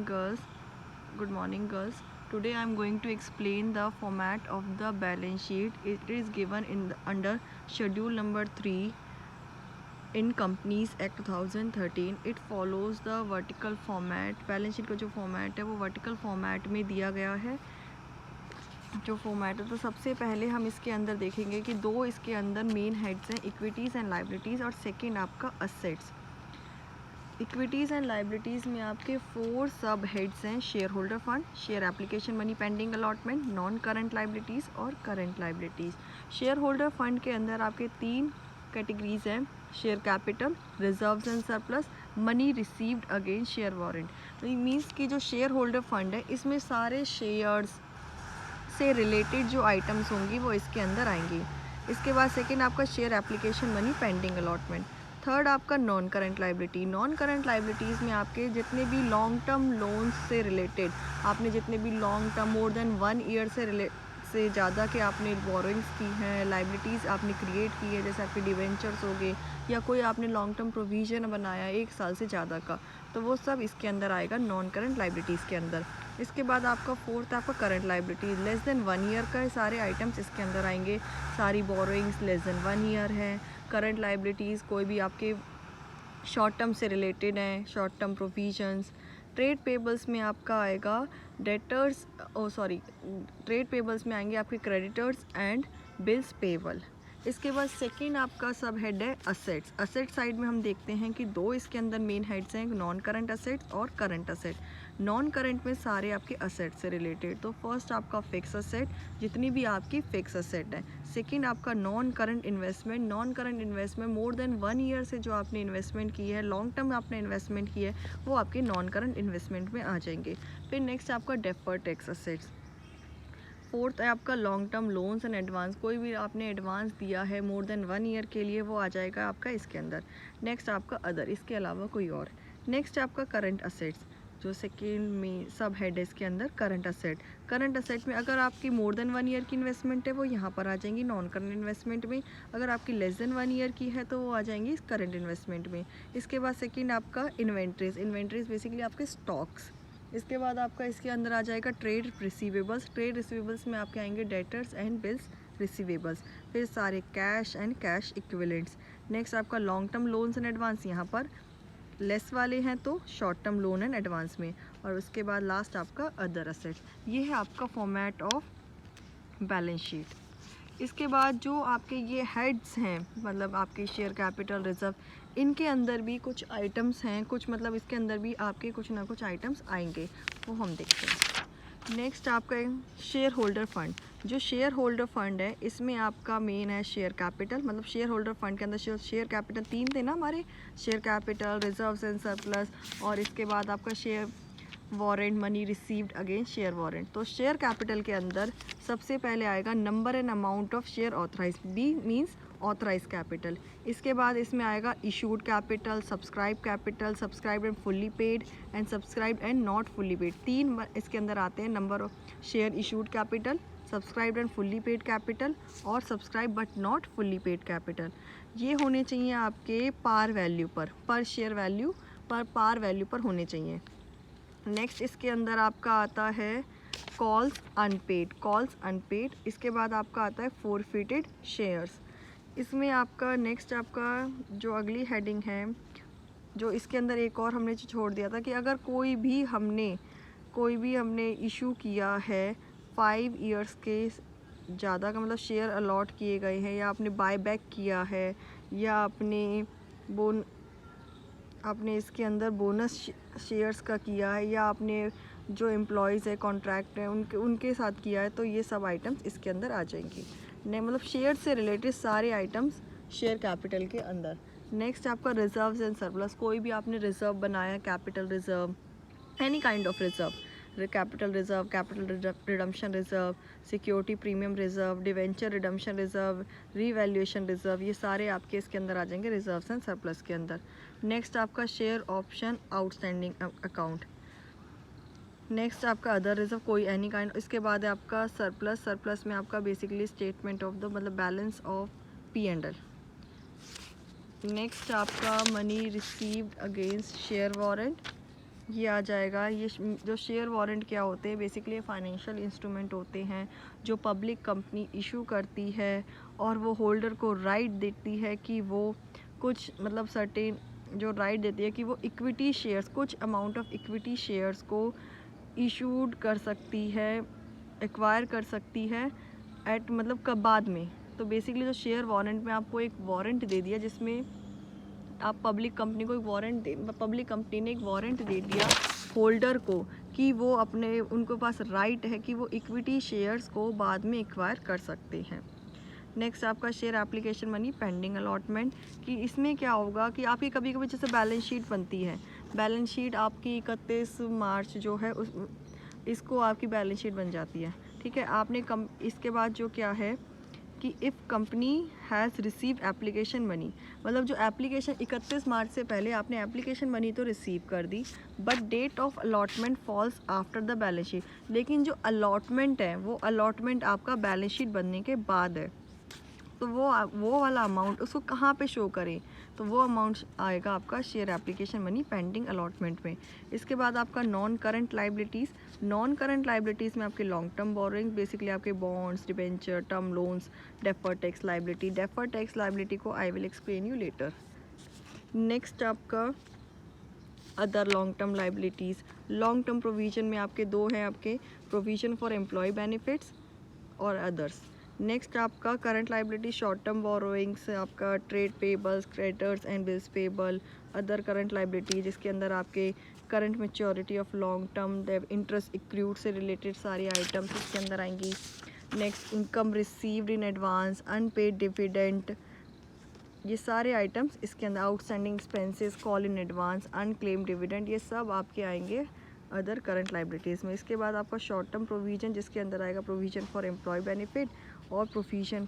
girls. Good morning, girls. Today I am going to explain the format of the balance sheet. It is given under schedule number 3 in Companies Act 2013. It follows the vertical format. Balance sheet का जो format है वो vertical format में दिया गया है जो format है। तो सबसे पहले हम इसके अंदर देखेंगे कि दो इसके अंदर मेन हेड्स हैं, इक्विटीज़ एंड लाइबिलिटीज़, और सेकेंड आपका असेट्स। इक्विटीज़ एंड लाइबिलिटीज़ में आपके 4 सब हेड्स हैं, share holder fund, share application money pending allotment, non current liabilities और current liabilities. Share holder fund के अंदर आपके 3 कैटेगरीज हैं, share capital, reserves and surplus, money received against share warrant. तो ये मीन्स कि जो शेयर होल्डर फंड है इसमें सारे शेयर्स से रिलेटेड जो आइटम्स होंगी वो इसके अंदर आएंगी। इसके बाद सेकेंड आपका share application money pending allotment. Third आपका non current liability. Non current liabilities में आपके जितने भी लॉन्ग टर्म लोन्स से रिलेटेड, आपने जितने भी long term more than 1 year से ज़्यादा के आपने बोरोइंग्स की हैं, लाइबिलिटीज़ आपने क्रिएट की है, जैसे आपके डिवेंचर्स हो गए या कोई आपने लॉन्ग टर्म प्रोविज़न बनाया 1 साल से ज़्यादा का, तो वो सब इसके अंदर आएगा नॉन करंट लाइबिलिटीज़ के अंदर। इसके बाद आपका फोर्थ आपका current liability, less than 1 year का सारे आइटम्स इसके अंदर आएंगे। सारी बोरोइंग्स लेस देन 1 ईयर है। करंट लाइबिलिटीज़ कोई भी आपके शॉर्ट टर्म से रिलेटेड हैं, short term provisions. Trade payables में आपका आएगा डेटर्स, ट्रेड पेबल्स में आएंगे आपके क्रेडिटर्स एंड बिल्स पेबल। इसके बाद सेकेंड आपका सब हेड है असेट्स। असेट साइड में हम देखते हैं कि 2 इसके अंदर मेन हेड्स हैं, नॉन करंट असेट्स और करंट असेट। नॉन करंट में सारे आपके असेट से रिलेटेड, तो फर्स्ट आपका फिक्स असेट, जितनी भी आपकी फिक्स असेट है। सेकंड आपका non current investment. Non current investment मोर देन 1 ईयर से जो आपने इन्वेस्टमेंट की है, लॉन्ग टर्म आपने इन्वेस्टमेंट की है, वो आपके नॉन करंट इन्वेस्टमेंट में आ जाएंगे। फिर नेक्स्ट आपका डेफर्ड टैक्स असेट्स। फोर्थ है आपका long term loans and advance. कोई भी आपने एडवांस दिया है मोर देन 1 ईयर के लिए, वो आ जाएगा आपका इसके अंदर। नेक्स्ट आपका अदर, इसके अलावा कोई और। नेक्स्ट आपका करंट असेट्स, जो सेकेंड में सब हेड है इसके अंदर, करंट असेट। करंट असेट में अगर आपकी मोर देन 1 ईयर की इन्वेस्टमेंट है वो यहाँ पर आ जाएंगी नॉन करंट इन्वेस्टमेंट में। अगर आपकी लेस देन 1 ईयर की है तो वो आ जाएंगी करंट इन्वेस्टमेंट में। इसके बाद सेकेंड आपका इन्वेंट्रीज। इन्वेंट्रीज बेसिकली आपके स्टॉक्स। इसके बाद आपका इसके अंदर आ जाएगा ट्रेड रिसीवेबल्स। ट्रेड रिसीवेबल्स में आपके आएंगे डेटर्स एंड बिल्स रिसीवेबल्स। फिर सारे cash and cash equivalents. Next आपका long term loans and advance, यहाँ पर लेस वाले हैं तो short term loan and advance में। और उसके बाद लास्ट आपका अदर असेट। ये है आपका फॉर्मेट ऑफ बैलेंस शीट। इसके बाद जो आपके ये हेड्स हैं, मतलब आपके शेयर कैपिटल रिजर्व, इनके अंदर भी कुछ आइटम्स हैं, कुछ मतलब इसके अंदर भी आपके कुछ ना कुछ आइटम्स आएंगे, वो हम देखते हैं। नेक्स्ट आपका शेयर होल्डर फंड। जो शेयर होल्डर फंड है इसमें आपका मेन है शेयर कैपिटल। मतलब शेयर होल्डर फंड के अंदर शेयर कैपिटल 3 थे ना हमारे, share capital, reserves and surplus, और इसके बाद आपका share warrant, money received against share warrant. तो शेयर कैपिटल के अंदर सबसे पहले आएगा number and amount of share authorise, B means authorise capital. इसके बाद इसमें आएगा issued capital, subscribe and fully paid, and subscribe and not fully paid. 3 इसके अंदर आते हैं, number of share issued capital, subscribe and fully paid capital, और subscribe but not fully paid capital. ये होने चाहिए आपके पार वैल्यू पर शेयर वैल्यू पर पार वैल्यू पर होने चाहिए। नेक्स्ट इसके अंदर आपका आता है कॉल्स अनपेड। इसके बाद आपका आता है फोरफिटेड शेयर्स। इसमें आपका नेक्स्ट आपका जो अगली हेडिंग है, जो इसके अंदर एक और हमने छोड़ दिया था कि अगर कोई भी हमने इशू किया है 5 इयर्स के ज़्यादा का, मतलब शेयर अलॉट किए गए हैं, या आपने बाय बैक किया है, या आपने इसके अंदर बोनस शेयर्स का किया है, या आपने जो एम्प्लॉयज़ है कॉन्ट्रैक्ट है उनके साथ किया है, तो ये सब आइटम्स इसके अंदर आ जाएंगी। नहीं, मतलब शेयर से रिलेटेड सारे आइटम्स शेयर कैपिटल के अंदर। नेक्स्ट आपका रिजर्व्स एंड सरप्लस। कोई भी आपने रिजर्व बनाया, capital reserve, any kind of reserve, capital redemption reserve, security premium reserve, debenture redemption reserve, revaluation reserve, ये सारे आपके इसके अंदर आ जाएंगे रिजर्व्स एंड सरप्लस के अंदर। नेक्स्ट आपका share option outstanding account. Next आपका अदर रिजर्व, कोई एनी काइंड। इसके बाद है आपका सरप्लस में आपका बेसिकली स्टेटमेंट ऑफ द, मतलब बैलेंस ऑफ P&L। नेक्स्ट आपका money received against share warrant, ये आ जाएगा। ये जो शेयर वारंट क्या होते हैं, बेसिकली फाइनेंशियल इंस्ट्रूमेंट होते हैं जो पब्लिक कंपनी इशू करती है और वो होल्डर को राइट देती है कि वो कुछ मतलब सर्टेन जो राइट देती है कि वो इक्विटी शेयर्स, कुछ अमाउंट ऑफ इक्विटी शेयर्स को इशूड कर सकती है, एक्वायर कर सकती है एट मतलब कब बाद में। तो बेसिकली जो शेयर वारंट में आपको एक वारंट दे दिया जिसमें आप पब्लिक कंपनी को एक वारंट दे, पब्लिक कंपनी ने एक वारंट दे दिया होल्डर को कि वो अपने उनके पास राइट है कि वो इक्विटी शेयर्स को बाद में एक्वायर कर सकते हैं। नेक्स्ट आपका share application money pending allotment, कि इसमें क्या होगा कि आपकी कभी कभी जैसे बैलेंस शीट बनती है, बैलेंस शीट आपकी 31 मार्च जो है उस इसको आपकी बैलेंस शीट बन जाती है, ठीक है। आपने इसके बाद जो क्या है कि if company has receive application money, मतलब जो एप्लीकेशन 31 मार्च से पहले आपने एप्लीकेशन मनी तो रिसीव कर दी, but date of allotment falls after the balance sheet, लेकिन जो अलॉटमेंट है वो अलॉटमेंट आपका बैलेंस शीट बनने के बाद है। तो वो वाला अमाउंट उसको कहाँ पे शो करें, तो वो अमाउंट आएगा आपका share application money pending allotment में। इसके बाद आपका non current liabilities, non current liabilities में आपके लॉन्ग टर्म बोरोइंग, बेसिकली आपके bonds, debenture, term loans, deferred tax liability. Deferred tax liability को I will explain you later. Next आपका other long term liabilities. Long term provision में आपके दो हैं, आपके प्रोविजन फॉर एम्प्लॉय बेनिफिट्स और others. Next आपका current liability short term borrowings, आपका trade payables, creditors and bills payable. Other current liability जिसके अंदर आपके current maturity of long term, interest accrued से रिलेटेड सारी आइटम्स इसके अंदर आएंगी। Next income received in advance, unpaid dividend, ये सारे आइटम्स इसके अंदर। Outstanding expenses, call in advance, unclaim dividend, ये सब आपके आएंगे अदर करंट लाइबिलिटीज़ में। इसके बाद आपका शॉर्ट टर्म प्रोविजन जिसके अंदर आएगा प्रोविजन फॉर एम्प्लॉय बेनिफिट और प्रोविजन